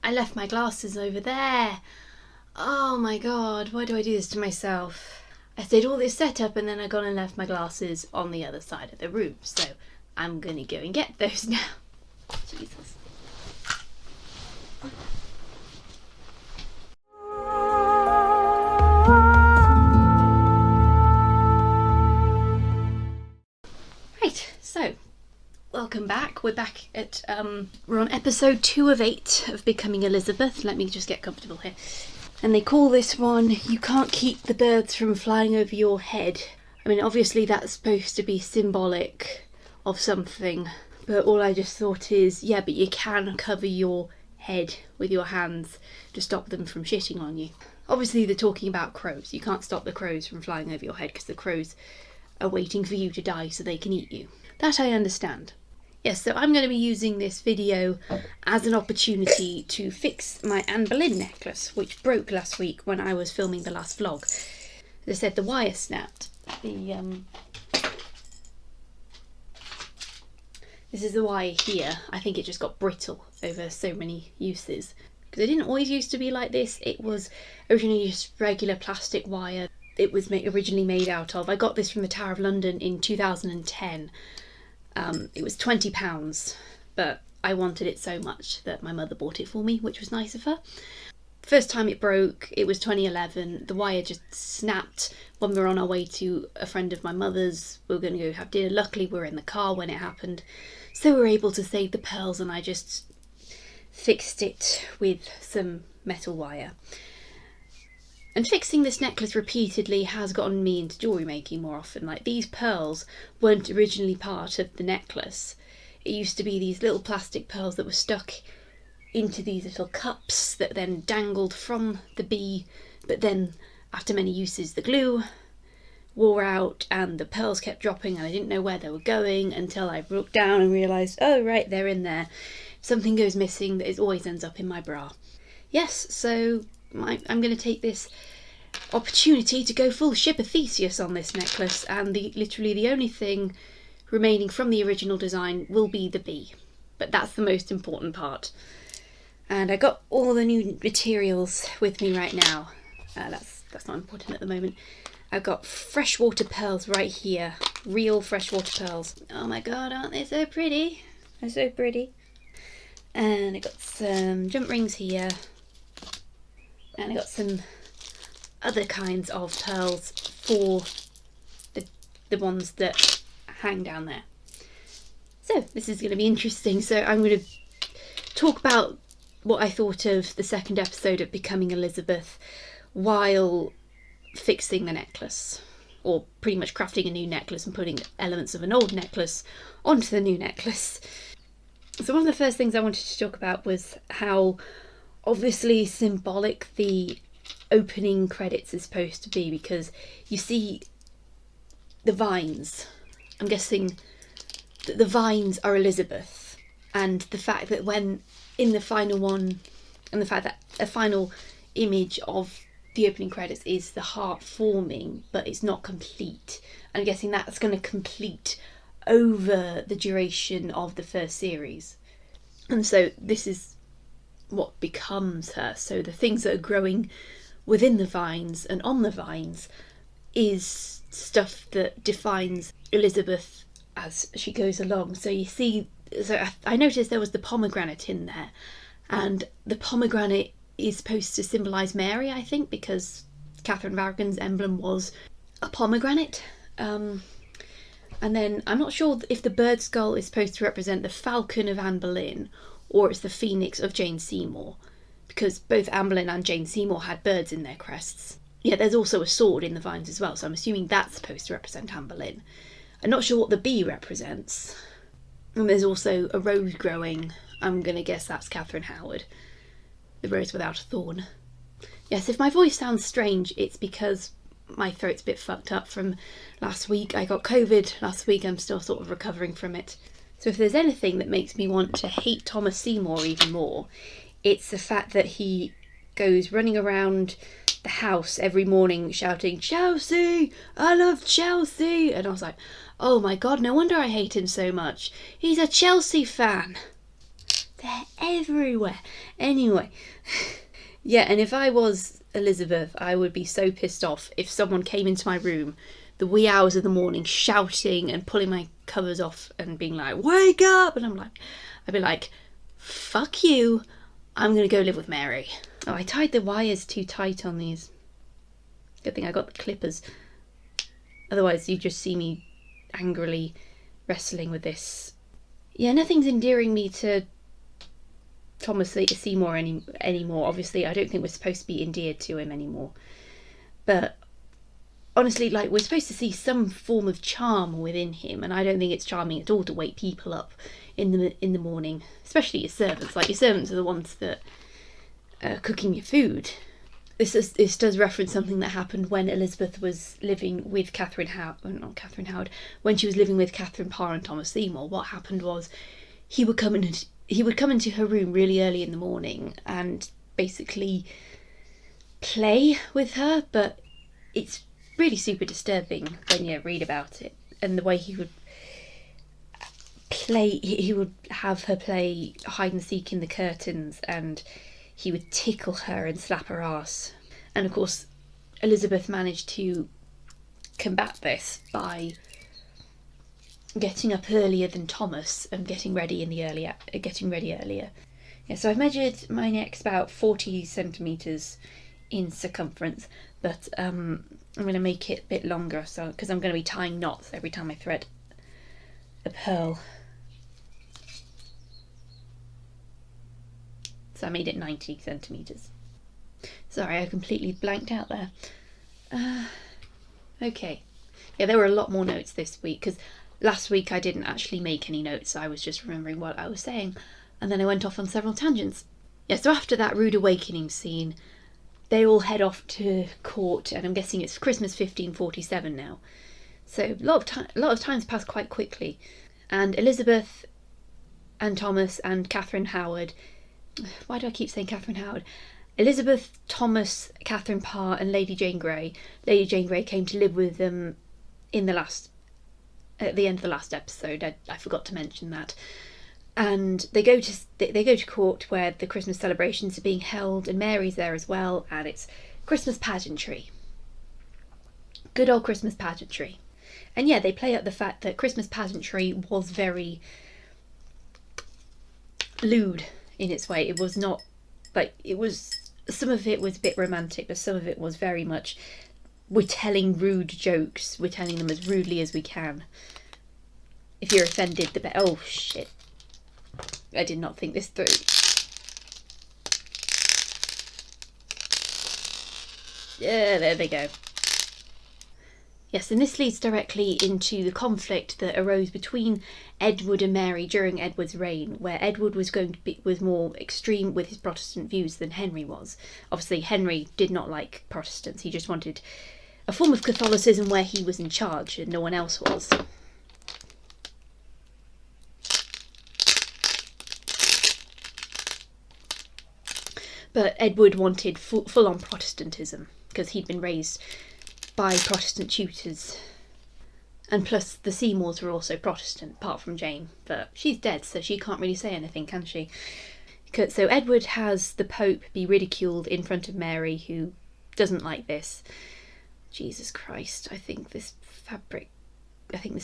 I left my glasses over there. Oh my god, why do I do this to myself? I did all this setup and then I gone and left my glasses on the other side of the room. So I'm gonna go and get those now. Jesus. Right, so welcome back. We're back at we're on episode 2 of 8 of Becoming Elizabeth. Let me just get comfortable here. And they call this one You Can't Keep the Birds from Flying Over Your Head. I mean, obviously that's supposed to be symbolic of something, but all I just thought is, yeah, but you can cover your head with your hands to stop them from shitting on you. Obviously they're talking about crows. You can't stop the crows from flying over your head because the crows are waiting for you to die so they can eat you. That I understand. Yes, so I'm going to be using this video as an opportunity to fix my Anne Boleyn necklace, which broke last week when I was filming the last vlog. As I said, the wire snapped. This is the wire here. I think it just got brittle over so many uses. Because it didn't always used to be like this. It was originally just regular plastic wire. It was originally made out of. I got this from the Tower of London in 2010. It was £20, but I wanted it so much that my mother bought it for me, which was nice of her. First time it broke, it was 2011. The wire just snapped when we were on our way to a friend of my mother's. We were going to go have dinner. Luckily, we were in the car when it happened, so we were able to save the pearls, and I just fixed it with some metal wire. And fixing this necklace repeatedly has gotten me into jewellery making more often. Like, these pearls weren't originally part of the necklace. It used to be these little plastic pearls that were stuck into these little cups that then dangled from the bee. But then, after many uses, the glue wore out and the pearls kept dropping and I didn't know where they were going until I looked down and realised, oh right, they're in there. If something goes missing, it always ends up in my bra. Yes, so I'm going to take this opportunity to go full ship of Theseus on this necklace, and literally the only thing remaining from the original design will be the bee. But that's the most important part. And I got all the new materials with me right now. That's not important at the moment. I've got freshwater pearls right here. Real freshwater pearls. Oh my god, aren't they so pretty? They're so pretty. And I got some jump rings here. And I got some other kinds of pearls for the ones that hang down there. So this is going to be interesting. So I'm going to talk about what I thought of the second episode of Becoming Elizabeth while fixing the necklace, or pretty much crafting a new necklace and putting elements of an old necklace onto the new necklace. So one of the first things I wanted to talk about was how obviously symbolic the opening credits is supposed to be, because you see the vines. I'm guessing that the vines are Elizabeth, and the fact that when in the final one, and the fact that a final image of the opening credits is the heart forming, but it's not complete. I'm guessing that's going to complete over the duration of the first series, and so this is what becomes her. So the things that are growing within the vines and on the vines is stuff that defines Elizabeth as she goes along. So you see, so I noticed there was the pomegranate in there, and the pomegranate is supposed to symbolise Mary, I think, because Catherine of Aragon's emblem was a pomegranate. And then I'm not sure if the bird skull is supposed to represent the falcon of Anne Boleyn or it's the phoenix of Jane Seymour, because both Anne Boleyn and Jane Seymour had birds in their crests. Yeah, there's also a sword in the vines as well, so I'm assuming that's supposed to represent Anne Boleyn. I'm not sure what the bee represents. And there's also a rose growing. I'm going to guess that's Catherine Howard, the rose without a thorn. Yes, if my voice sounds strange, it's because my throat's a bit fucked up from last week. I got COVID last week. I'm still sort of recovering from it. So if there's anything that makes me want to hate Thomas Seymour even more, it's the fact that he goes running around the house every morning shouting, "Chelsea! I love Chelsea!" And I was like, oh my god, no wonder I hate him so much. He's a Chelsea fan. They're everywhere. Anyway, yeah, and if I was Elizabeth, I would be so pissed off if someone came into my room the wee hours of the morning shouting and pulling my covers off and being like, wake up! And I'd be like, fuck you, I'm gonna go live with Mary. Oh, I tied the wires too tight on these. Good thing I got the clippers. Otherwise you'd just see me angrily wrestling with this. Yeah, nothing's endearing me to Thomas Seymour anymore. Obviously, I don't think we're supposed to be endeared to him anymore. But honestly, like, we're supposed to see some form of charm within him, and I don't think it's charming at all to wake people up in the morning, especially your servants. Like, your servants are the ones that are cooking your food. This does reference something that happened when Elizabeth was living with when she was living with Catherine Parr and Thomas Seymour. What happened was he would come into her room really early in the morning and basically play with her, but it's really super disturbing when you read about it. And the way he would play, he would have her play hide and seek in the curtains, and he would tickle her and slap her ass. And of course, Elizabeth managed to combat this by getting up earlier than Thomas and getting ready earlier. Yeah, so I've measured my neck's about 40 centimetres in circumference, but I'm going to make it a bit longer, so because I'm going to be tying knots every time I thread a pearl. So I made it 90 centimetres. Sorry, I completely blanked out there. Okay. Yeah, there were a lot more notes this week, because last week I didn't actually make any notes. I was just remembering what I was saying, and then I went off on several tangents. Yeah, so after that rude awakening scene, they all head off to court, and I'm guessing it's Christmas 1547 now. So a lot of time's passed quite quickly, and Elizabeth and Thomas and Catherine Howard. Why do I keep saying Catherine Howard? Elizabeth, Thomas, Catherine Parr, and Lady Jane Grey. Lady Jane Grey came to live with them at the end of the last episode. I forgot to mention that. And they go to court where the Christmas celebrations are being held, and Mary's there as well, and it's Christmas pageantry. Good old Christmas pageantry. And yeah, they play up the fact that Christmas pageantry was very lewd in its way. It was not like, it was, some of it was a bit romantic, but some of it was very much, we're telling rude jokes, we're telling them as rudely as we can. If you're offended, oh shit, I did not think this through. Yeah, there they go. Yes, and this leads directly into the conflict that arose between Edward and Mary during Edward's reign, where Edward was more extreme with his Protestant views than Henry was. Obviously, Henry did not like Protestants. He just wanted a form of Catholicism where he was in charge and no one else was. But Edward wanted full-on Protestantism because he'd been raised by Protestant tutors. And plus the Seymours were also Protestant, apart from Jane, but she's dead, so she can't really say anything, can she? So Edward has the Pope be ridiculed in front of Mary, who doesn't like this. Jesus Christ, I think this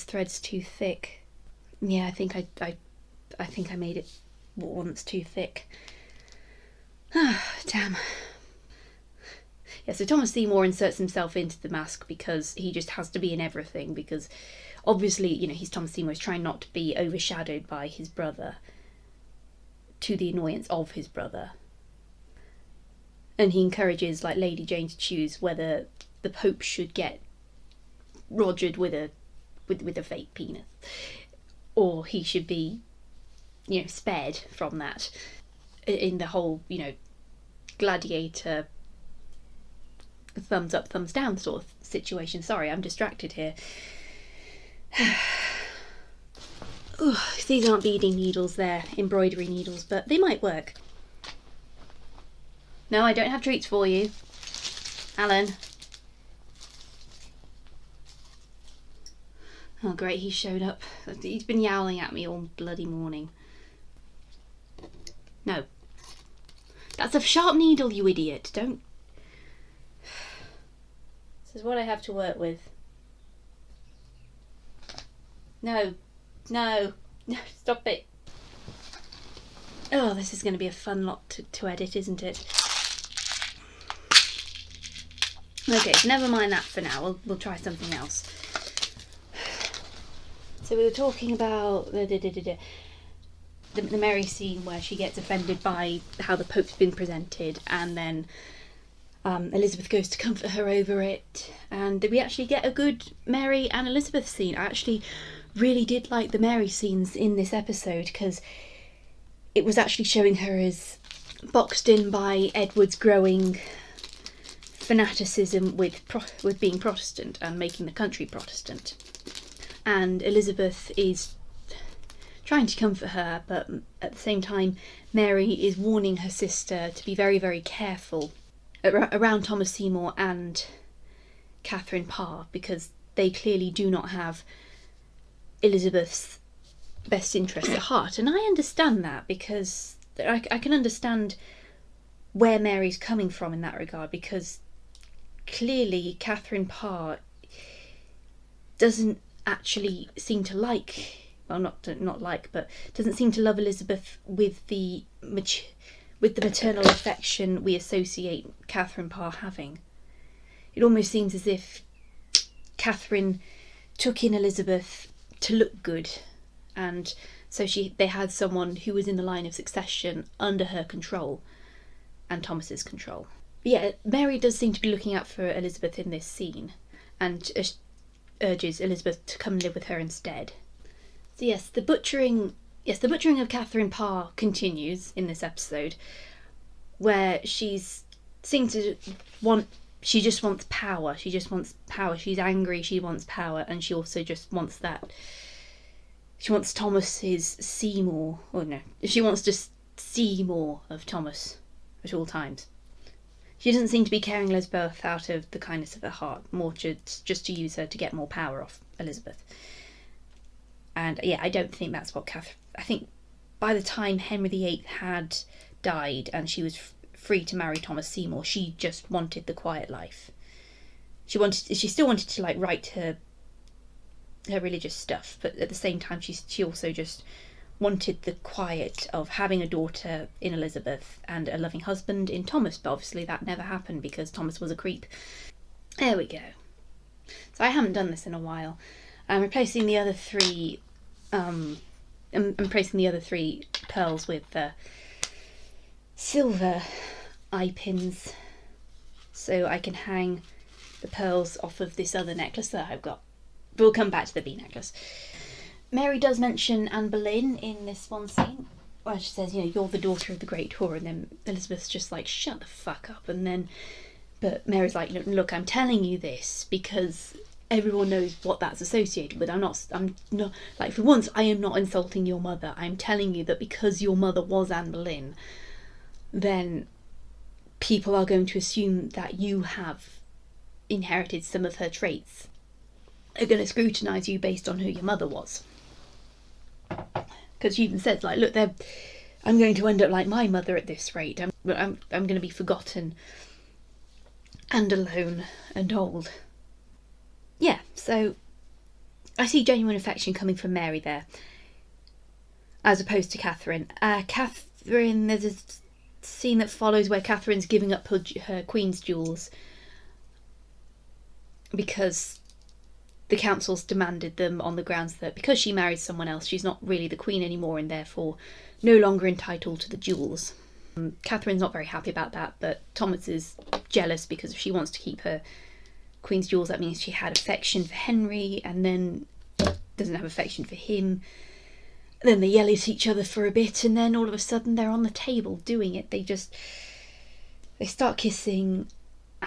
thread's too thick. Yeah, I think I made it once too thick. Damn. Yeah, so Thomas Seymour inserts himself into the mask because he just has to be in everything, because obviously, he's Thomas Seymour, he's trying not to be overshadowed by his brother, to the annoyance of his brother. And he encourages Lady Jane to choose whether the Pope should get rogered with a fake penis, or he should be, spared from that. In the whole, gladiator thumbs up, thumbs down sort of situation. Sorry, I'm distracted here. These aren't beading needles, they're embroidery needles, but they might work. No, I don't have treats for you, Alan. Oh great, he showed up. He's been yowling at me all bloody morning. No. That's a sharp needle, you idiot. Don't... This is what I have to work with. No. No. No, stop it. Oh, this is going to be a fun lot to edit, isn't it? Okay, never mind that for now. We'll try something else. So we were talking about the Mary scene where she gets offended by how the Pope's been presented, and then Elizabeth goes to comfort her over it, and we actually get a good Mary and Elizabeth scene. I actually really did like the Mary scenes in this episode, because it was actually showing her as boxed in by Edward's growing fanaticism with being Protestant and making the country Protestant. And Elizabeth is trying to comfort her, but at the same time Mary is warning her sister to be very, very careful around Thomas Seymour and Catherine Parr, because they clearly do not have Elizabeth's best interest at heart. And I understand that, because I can understand where Mary's coming from in that regard, because clearly Catherine Parr doesn't actually seem to like, well, not like, but doesn't seem to love Elizabeth with the maternal affection we associate Catherine Parr having. It almost seems as if Catherine took in Elizabeth to look good, and so they had someone who was in the line of succession under her control and Thomas's control. But yeah, Mary does seem to be looking out for Elizabeth in this scene, and urges Elizabeth to come live with her instead. So yes, the butchering of Catherine Parr continues in this episode, where she just wants power. She just wants power. She's angry, she wants power, and she also just wants that. She wants Thomas's Seymour. Oh no, she wants to see more of Thomas at all times. She doesn't seem to be caring Elizabeth out of the kindness of her heart, more just to use her to get more power off Elizabeth. And yeah, I don't think that's what Catherine... I think by the time Henry VIII had died and she was free to marry Thomas Seymour, she just wanted the quiet life. She still wanted to write her religious stuff, but at the same time she also just wanted the quiet of having a daughter in Elizabeth and a loving husband in Thomas, but obviously that never happened because Thomas was a creep. There we go. So I haven't done this in a while. I'm replacing the other three pearls with silver eye pins, so I can hang the pearls off of this other necklace that I've got. But we'll come back to the bee necklace. Mary does mention Anne Boleyn in this one scene, where she says, you're the daughter of the great whore, and then Elizabeth's just like, shut the fuck up, but Mary's like, look, I'm telling you this because everyone knows what that's associated with. I'm not, like, for once, I am not insulting your mother. I'm telling you that because your mother was Anne Boleyn, then people are going to assume that you have inherited some of her traits. They're going to scrutinise you based on who your mother was. Because she even says, look, I'm going to end up like my mother at this rate. I'm going to be forgotten and alone and old. Yeah, so I see genuine affection coming from Mary there, as opposed to Catherine. Catherine, there's a scene that follows where Catherine's giving up her Queen's jewels because the council's demanded them on the grounds that because she married someone else, she's not really the Queen anymore and therefore no longer entitled to the jewels. Catherine's not very happy about that, but Thomas is jealous because if she wants to keep her Queen's jewels, that means she had affection for Henry and then doesn't have affection for him. Then they yell at each other for a bit, and then all of a sudden they're on the table doing it. They start kissing,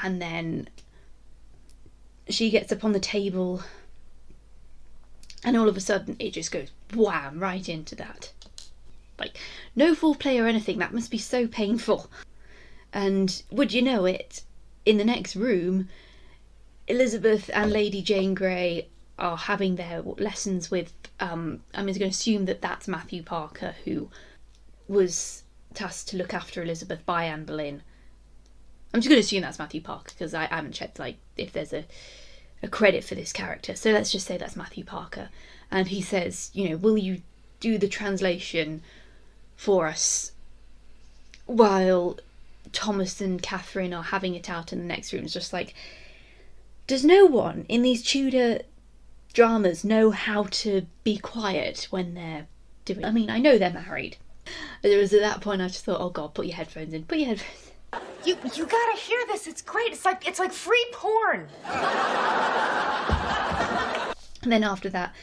and then she gets up on the table, and all of a sudden it just goes wham right into that. Like, no foreplay or anything. That must be so painful. And would you know it, in the next room, Elizabeth and Lady Jane Grey are having their lessons with, I'm going to assume that that's Matthew Parker, who was tasked to look after Elizabeth by Anne Boleyn. I'm just going to assume that's Matthew Parker, because I haven't checked like if there's a credit for this character. So let's just say that's Matthew Parker. And he says, you know, will you do the translation for us while Thomas and Catherine are having it out in the next room? It's just like, does no one in these Tudor dramas know how to be quiet when they're doing... I mean, I know they're married. But it was at that point I just thought, oh God, put your headphones in. Put your headphones in. You gotta hear this. It's great. It's like free porn. And then after that,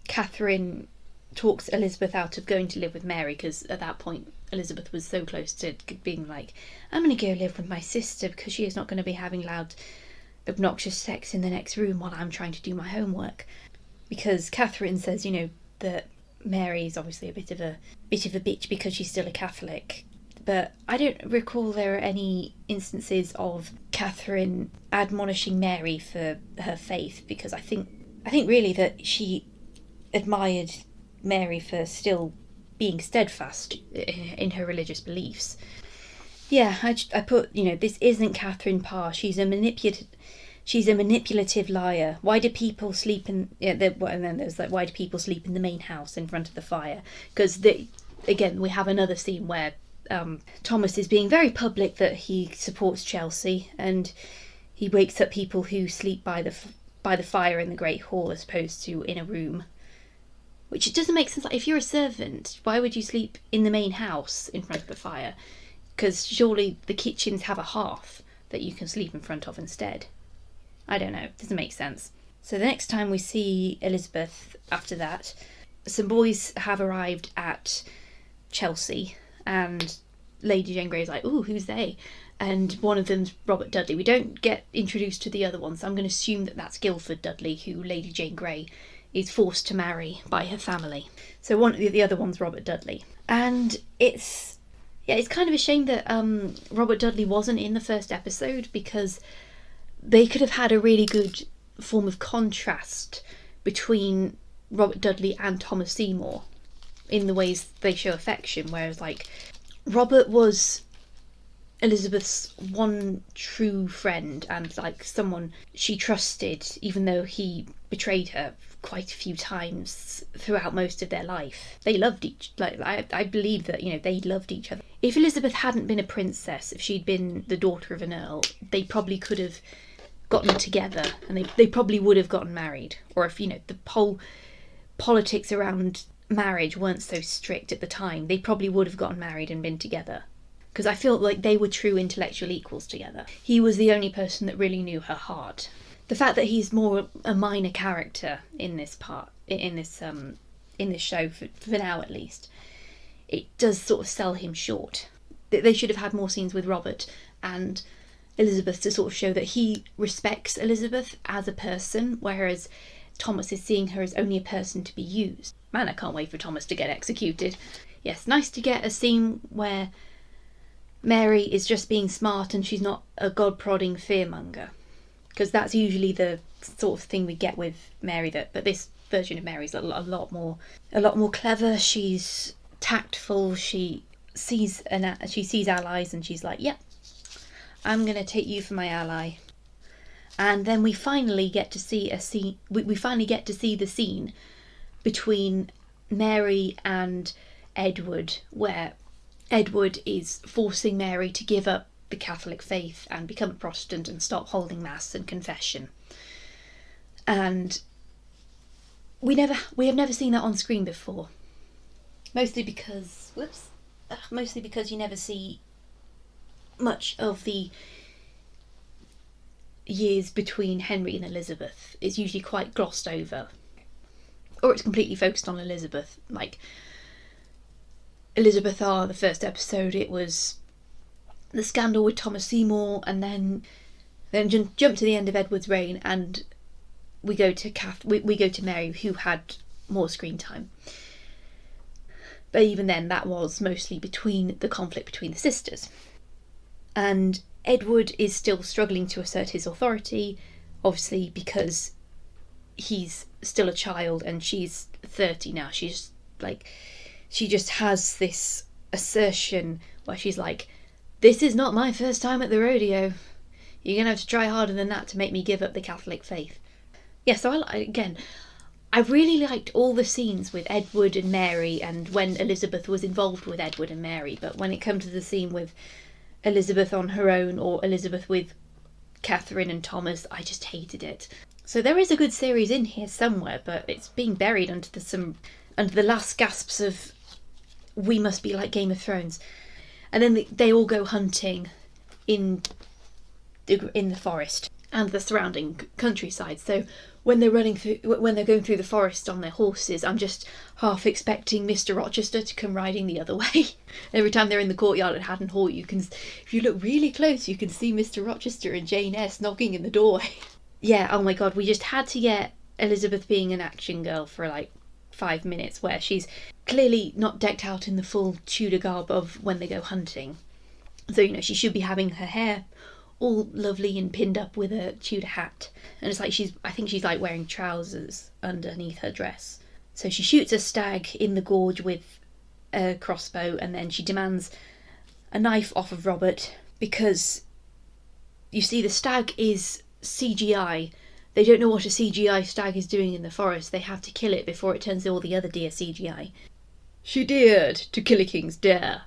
Catherine talks Elizabeth out of going to live with Mary, because at that point Elizabeth was so close to being like, I'm going to go live with my sister because she is not going to be having loud, obnoxious sex in the next room while I'm trying to do my homework. Because Catherine says, you know, that Mary is obviously a bit of a bitch because she's still a Catholic. But I don't recall there are any instances of Catherine admonishing Mary for her faith, because I think really that she admired Mary for still being steadfast in her religious beliefs. Yeah, I put, you know, this isn't Catherine Parr. She's a manipulative liar. Why do people sleep in... and then there's like, why do people sleep in the main house in front of the fire? Because, again, we have another scene where Thomas is being very public that he supports Chelsea, and he wakes up people who sleep by the fire in the Great Hall as opposed to in a room. Which it doesn't make sense. Like, if you're a servant, why would you sleep in the main house in front of the fire? Because surely the kitchens have a hearth that you can sleep in front of instead. I don't know, it doesn't make sense. So the next time we see Elizabeth after that, some boys have arrived at Chelsea, and Lady Jane Grey's like, ooh, who's they? And one of them's Robert Dudley. We don't get introduced to the other one, so I'm going to assume that that's Guildford Dudley, who Lady Jane Grey is forced to marry by her family. So one of the other one's Robert Dudley. And it's kind of a shame that Robert Dudley wasn't in the first episode, because they could have had a really good form of contrast between Robert Dudley and Thomas Seymour in the ways they show affection, whereas like Robert was Elizabeth's one true friend and like someone she trusted, even though he betrayed her quite a few times throughout most of their life. They loved I believe that, you know, they loved each other. If Elizabeth hadn't been a princess, if she'd been the daughter of an earl, they probably could have gotten together, and they probably would have gotten married. Or if, you know, the whole politics around marriage weren't so strict at the time, they probably would have gotten married and been together. Because I feel like they were true intellectual equals together. He was the only person that really knew her heart. The fact that he's more a minor character in this show, for now at least, it does sort of sell him short. They should have had more scenes with Robert and Elizabeth to sort of show that he respects Elizabeth as a person, whereas Thomas is seeing her as only a person to be used. Man, I can't wait for Thomas to get executed. Yes, nice to get a scene where Mary is just being smart and she's not a god-prodding fearmonger. Because that's usually the sort of thing we get with Mary, but this version of Mary's a lot more clever. She's tactful. She sees allies and she's like, yep, I'm going to take you for my ally. And then we finally get to see a scene. We finally get to see the scene between Mary and Edward, where Edward is forcing Mary to give up the Catholic faith and become a Protestant and stop holding mass and confession. And we have never seen that on screen before. Mostly because you never see much of the years between Henry and Elizabeth. It's usually quite glossed over, or it's completely focused on Elizabeth. Like Elizabeth the first episode, it was the scandal with Thomas Seymour, and then jump to the end of Edward's reign, and we go to Mary, who had more screen time. But even then, that was mostly between the conflict between the sisters. And Edward is still struggling to assert his authority, obviously because he's still a child and she's 30 now. She just has this assertion where she's like, "This is not my first time at the rodeo. You're going to have to try harder than that to make me give up the Catholic faith." Yeah, so I really liked all the scenes with Edward and Mary, and when Elizabeth was involved with Edward and Mary. But when it comes to the scene with Elizabeth on her own, or Elizabeth with Catherine and Thomas, I just hated it. So there is a good series in here somewhere, but it's being buried under the last gasps of "we must be like Game of Thrones." And then they all go hunting in the forest and the surrounding countryside. So when they're going through the forest on their horses, I'm just half expecting Mr. Rochester to come riding the other way. Every time they're in the courtyard at Haddon Hall, if you look really close, you can see Mr. Rochester and Jane S knocking in the doorway. Yeah, oh my god, we just had to get Elizabeth being an action girl for like 5 minutes, where she's clearly not decked out in the full Tudor garb of when they go hunting. So, she should be having her hair all lovely and pinned up with a Tudor hat. And it's like I think she's like wearing trousers underneath her dress. So she shoots a stag in the gorge with a crossbow, and then she demands a knife off of Robert because, you see, the stag is CGI. They don't know what a CGI stag is doing in the forest. They have to kill it before it turns all the other deer CGI. She dared to kill a king's deer.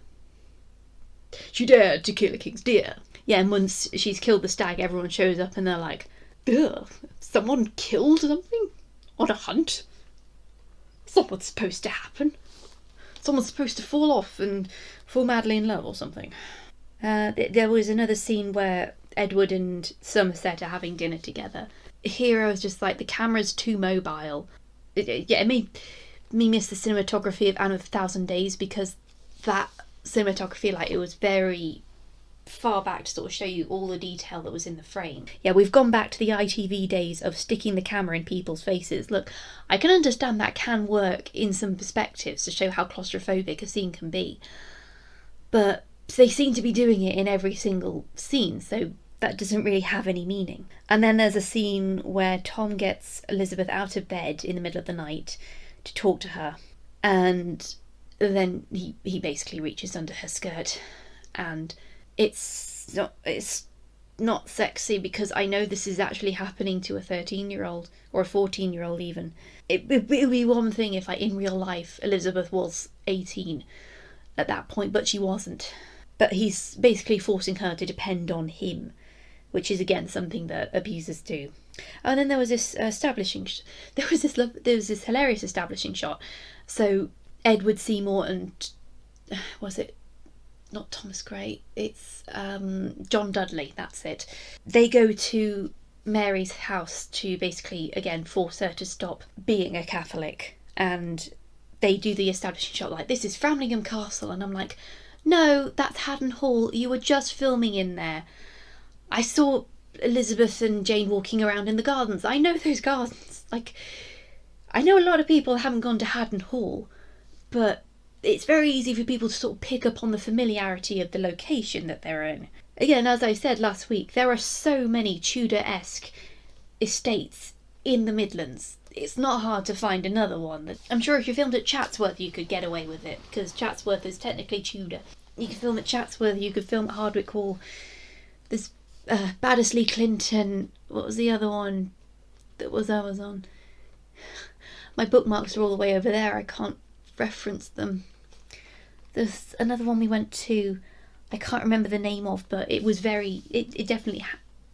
She dared to kill a king's deer. Yeah, and once she's killed the stag, everyone shows up and they're like, "Ugh, someone killed something on a hunt? Something's supposed to happen. Someone's supposed to fall off and fall madly in love or something." There was another scene where Edward and Somerset are having dinner together. Here I was just like, the camera's too mobile. It made me miss the cinematography of Anne of a Thousand Days, because that cinematography, like, it was very far back to sort of show you all the detail that was in the frame. Yeah, we've gone back to the ITV days of sticking the camera in people's faces. Look, I can understand that can work in some perspectives to show how claustrophobic a scene can be, but they seem to be doing it in every single scene, so that doesn't really have any meaning. And then there's a scene where Tom gets Elizabeth out of bed in the middle of the night to talk to her, and then he basically reaches under her skirt, and it's not sexy, because I know this is actually happening to a 13-year-old or a 14-year-old even. It would be one thing if, like, in real life Elizabeth was 18 at that point, but she wasn't. But he's basically forcing her to depend on him, which is again something that abusers do. And then there was this there was this hilarious establishing shot. So Edward Seymour and was it not Thomas Gray? It's John Dudley. That's it. They go to Mary's house to basically again force her to stop being a Catholic, and they do the establishing shot like, "This is Framlingham Castle," and I'm like, no, that's Haddon Hall. You were just filming in there. I saw Elizabeth and Jane walking around in the gardens. I know those gardens. Like, I know a lot of people haven't gone to Haddon Hall, but it's very easy for people to sort of pick up on the familiarity of the location that they're in. Again, as I said last week, there are so many Tudor-esque estates in the Midlands. It's not hard to find another one. I'm sure if you filmed at Chatsworth you could get away with it, because Chatsworth is technically Tudor. You could film at Chatsworth, you could film at Hardwick Hall. There's Baddesley Clinton. What was the other one that I was on? My bookmarks are all the way over there, I can't reference them. There's another one we went to, I can't remember the name of, but it was it definitely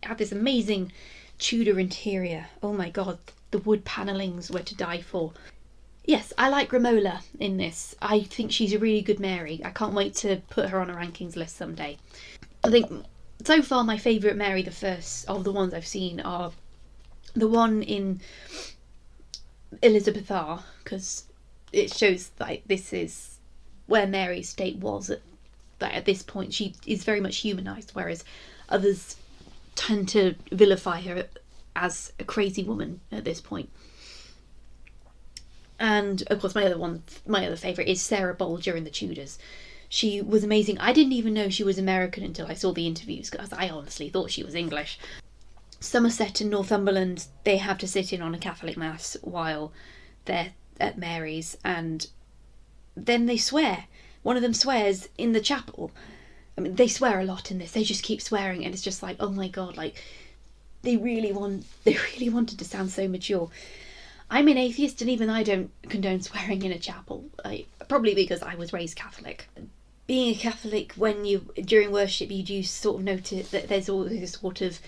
had this amazing Tudor interior. Oh my god, the wood panellings were to die for. Yes, I like Romola in this. I think she's a really good Mary. I can't wait to put her on a rankings list someday. I think so far my favourite Mary the First of the ones I've seen are the one in Elizabeth R, because it shows like this is where Mary's state was at this point. She is very much humanised, whereas others tend to vilify her as a crazy woman at this point. And of course my other favourite is Sarah Bolger in the Tudors. She was amazing. I didn't even know she was American until I saw the interviews, because I honestly thought she was English. Somerset and Northumberland, they have to sit in on a Catholic mass while they're at Mary's, and then they swear. One of them swears in the chapel, I mean, they swear a lot in this. They just keep swearing, and it's just like, oh my god, like they really wanted to sound so mature. I'm an atheist, and even I don't condone swearing in a chapel. Probably because I was raised Catholic. Being a Catholic, during worship, you do sort of notice that there's always this sort of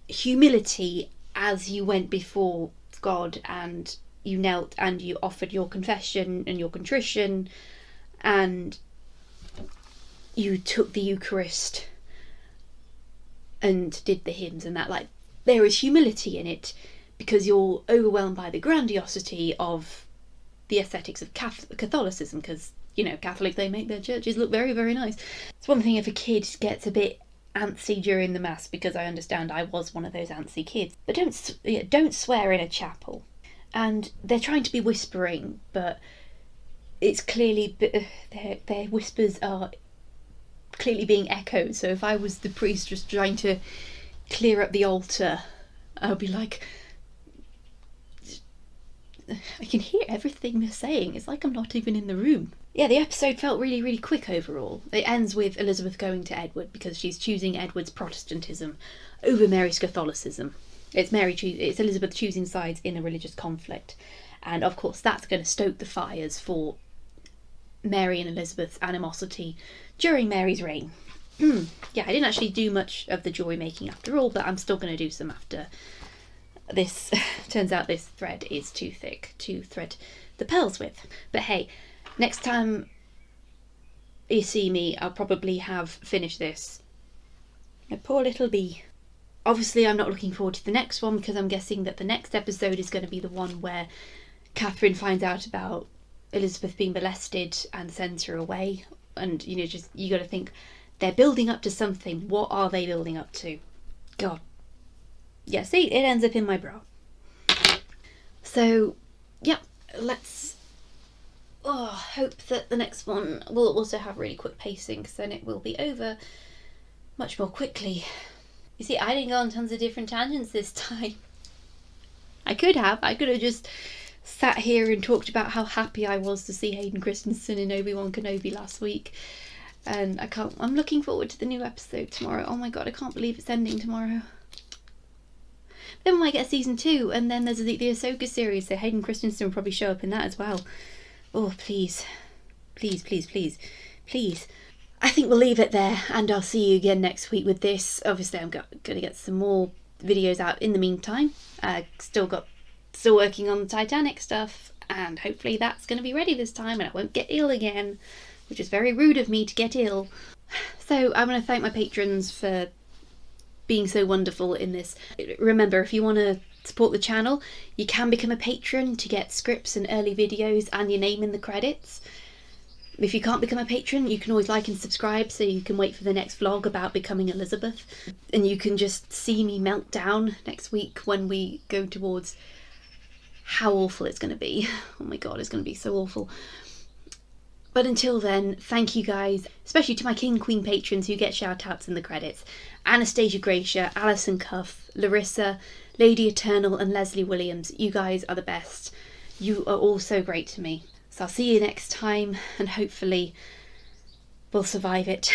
humility as you went before God, and you knelt and you offered your confession and your contrition, and you took the Eucharist and did the hymns and that. Like, there is humility in it because you're overwhelmed by the grandiosity of the aesthetics of Catholicism, because, you know, Catholics, they make their churches look very, very nice. It's one thing if a kid gets a bit antsy during the mass, because I understand I was one of those antsy kids, but don't swear in a chapel. And they're trying to be whispering, but it's clearly their whispers are clearly being echoed. So if I was the priest just trying to clear up the altar, I would be like, I can hear everything they're saying. It's like I'm not even in the room. Yeah, the episode felt really, really quick overall. It ends with Elizabeth going to Edward because she's choosing Edward's Protestantism over Mary's Catholicism. It's Elizabeth choosing sides in a religious conflict. And of course that's going to stoke the fires for Mary and Elizabeth's animosity during Mary's reign. Yeah, I didn't actually do much of the jewellery making after all, but I'm still going to do some after this. Turns out this thread is too thick to thread the pearls with. But hey, next time you see me, I'll probably have finished this. A poor little bee. Obviously, I'm not looking forward to the next one because I'm guessing that the next episode is going to be the one where Catherine finds out about Elizabeth being molested and sends her away. And, you know, just, you got to think, they're building up to something. What are they building up to? God. Yeah, see, it ends up in my bra. So, yeah, let's hope that the next one will also have really quick pacing, because then it will be over much more quickly. You see, I didn't go on tons of different tangents this time. I could have just sat here and talked about how happy I was to see Hayden Christensen in Obi-Wan Kenobi last week. And I'm looking forward to the new episode tomorrow. Oh my god, I can't believe it's ending tomorrow. Then we might get season 2, and then there's the Ahsoka series, so Hayden Christensen will probably show up in that as well. Oh, please. Please, please, please. Please. I think we'll leave it there, and I'll see you again next week with this. Obviously, I'm going to get some more videos out in the meantime. Still working on the Titanic stuff, and hopefully that's going to be ready this time, and I won't get ill again, which is very rude of me to get ill. So I want to thank my patrons for being so wonderful in this. Remember, if you want to support the channel, you can become a patron to get scripts and early videos and your name in the credits. If you can't become a patron, you can always like and subscribe so you can wait for the next vlog about becoming Elizabeth. And you can just see me melt down next week when we go towards how awful it's going to be. Oh my god, it's going to be so awful. But until then, thank you guys, especially to my King Queen patrons who get shout outs in the credits. Anastasia Gracia, Alison Cuff, Larissa, Lady Eternal and Leslie Williams. You guys are the best. You are all so great to me. So I'll see you next time, and hopefully we'll survive it.